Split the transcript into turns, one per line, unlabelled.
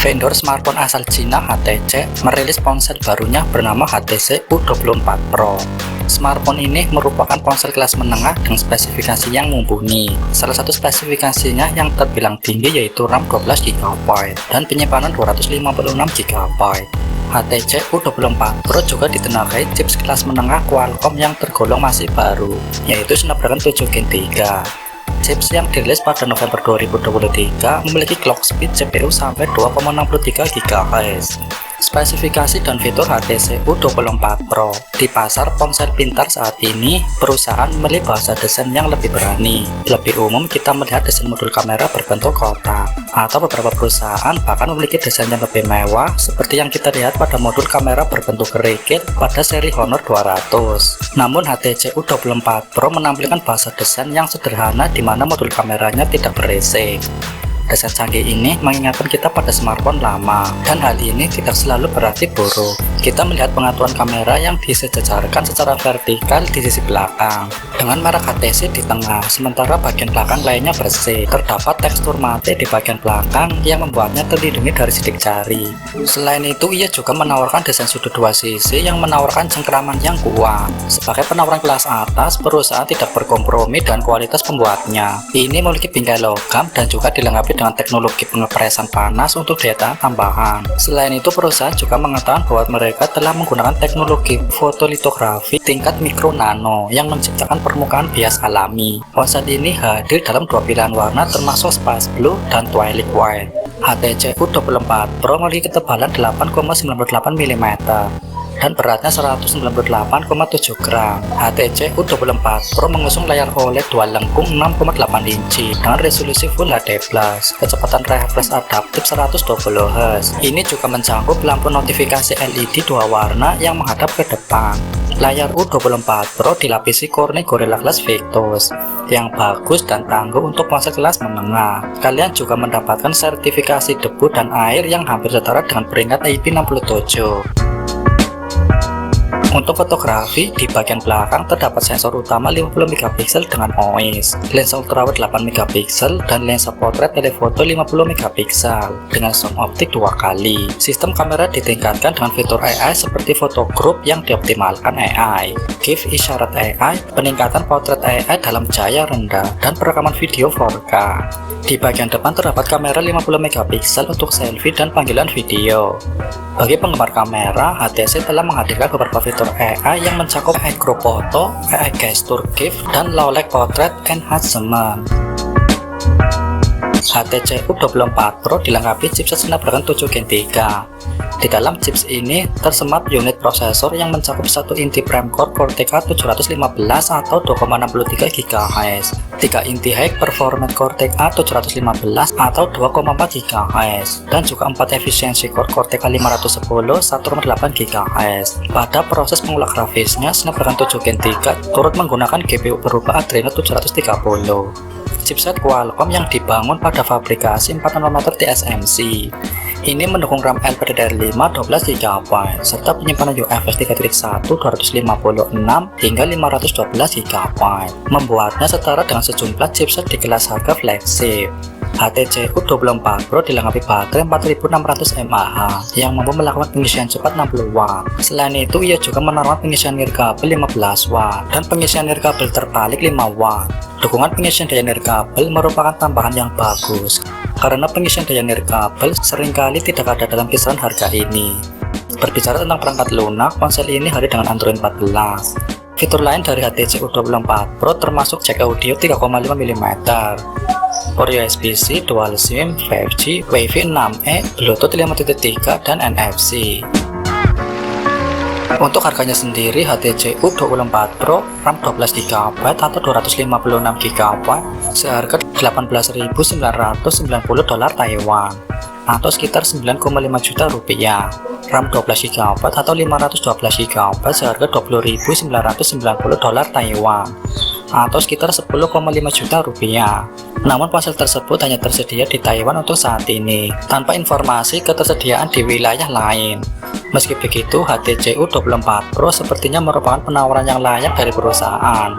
Vendor smartphone asal Cina HTC merilis ponsel barunya bernama HTC U24 Pro. Smartphone ini merupakan ponsel kelas menengah dengan spesifikasi yang mumpuni. Salah satu spesifikasinya yang terbilang tinggi yaitu RAM 12GB dan penyimpanan 256GB. HTC U24 Pro juga ditenagai chips kelas menengah Qualcomm yang tergolong masih baru, yaitu Snapdragon 7 Gen 3. Chips yang dirilis pada November 2023 memiliki clock speed CPU sampai 2,63 GHz. Spesifikasi dan fitur HTC U24 Pro di pasar ponsel pintar saat ini, perusahaan memilih bahasa desain yang lebih berani. Lebih umum, kita melihat desain modul kamera berbentuk kotak, atau beberapa perusahaan bahkan memiliki desain yang lebih mewah seperti yang kita lihat pada modul kamera berbentuk kerikil pada seri Honor 200. Namun HTC U24 Pro menampilkan bahasa desain yang sederhana di mana modul kameranya tidak berisik. Desain canggih ini mengingatkan kita pada smartphone lama, dan hal ini tidak selalu berarti buruk. Kita melihat pengaturan kamera yang disejajarkan secara vertikal di sisi belakang, dengan merek HTC di tengah, sementara bagian belakang lainnya bersih. Terdapat tekstur mate di bagian belakang yang membuatnya terlindungi dari sidik jari. Selain itu, ia juga menawarkan desain sudut dua sisi yang menawarkan cengkeraman yang kuat. Sebagai penawaran kelas atas, perusahaan tidak berkompromi dengan kualitas pembuatnya. Ini memiliki bingkai logam dan juga dilengkapi dengan teknologi pengepresan panas untuk daya tahan tambahan. Selain itu, perusahaan juga mengatakan bahwa mereka telah menggunakan teknologi fotolitografi tingkat mikro nano yang menciptakan permukaan bias alami. Ponsel ini hadir dalam dua pilihan warna termasuk Space Blue dan Twilight White. HTC U24 Pro memiliki ketebalan 8,98 mm dan beratnya 198,7 gram. HTC U24 Pro mengusung layar OLED dual lengkung 6,8 inci dengan resolusi Full HD+, kecepatan refresh adaptif 120Hz. Ini juga mencakup lampu notifikasi LED dua warna yang menghadap ke depan. Layar U24 Pro dilapisi Corning Gorilla Glass Victus yang bagus dan tangguh untuk ponsel kelas menengah. Kalian juga mendapatkan sertifikasi debu dan air yang hampir setara dengan peringkat IP67. Untuk fotografi, di bagian belakang terdapat sensor utama 50MP dengan OIS, lensa ultrawide 8MP, dan lensa potret telefoto 50MP dengan zoom optik 2 kali. Sistem kamera ditingkatkan dengan fitur AI seperti photo group yang dioptimalkan AI, GIF isyarat AI, peningkatan potret AI dalam cahaya rendah, dan perekaman video 4K. Di bagian depan terdapat kamera 50MP untuk selfie dan panggilan video. Bagi penggemar kamera, HTC telah menghadirkan beberapa fitur AI yang mencakup AI Group Photo, AI Gesture GIF, dan Low Light Portrait Enhancement. HTC U24 Pro dilengkapi chipset Snapdragon 7 Gen 3. Di dalam chips ini tersemat unit prosesor yang mencakup 1 inti Prime Core Cortex A715 atau 2,63 GHz, 3 inti High Performance Cortex A715 atau 2,4 GHz, dan juga 4 efisiensi Core Cortex A510 1,8 GHz. Pada proses pengolah grafisnya, Snapdragon 7 Gen 3 turut menggunakan GPU berubah Adreno 730. Chipset Qualcomm yang dibangun pada fabrikasi 4 nanometer TSMC. Ini mendukung RAM LPDDR5 12GB serta penyimpanan UFS 3.1 256 hingga 512GB, membuatnya setara dengan sejumlah chipset di kelas harga flagship. HTC U24 Pro dilengkapi baterai 4600 mAh yang mampu melakukan pengisian cepat 60W. Selain itu, ia juga menawarkan pengisian nirkabel 15W dan pengisian nirkabel terbalik 5W. Dukungan pengisian daya nirkabel merupakan tambahan yang bagus, karena pengisian daya nirkabel seringkali tidak ada dalam kisaran harga ini. Berbicara tentang perangkat lunak, ponsel ini hadir dengan Android 14. Fitur lain dari HTC U24 Pro termasuk jack audio 3,5mm, port USB-C, dual SIM, 5G, Wi-Fi 6E, Bluetooth 5.3, dan NFC. Untuk harganya sendiri, HTC U24 Pro RAM 12GB atau 256GB seharga $18.990 Taiwan atau sekitar 9,5 juta rupiah. RAM 12GB atau 512GB seharga $20.990 Taiwan atau sekitar 10,5 juta rupiah. Namun ponsel tersebut hanya tersedia di Taiwan untuk saat ini, tanpa informasi ketersediaan di wilayah lain. Meski begitu, HTC U24 Pro sepertinya merupakan penawaran yang layak dari perusahaan.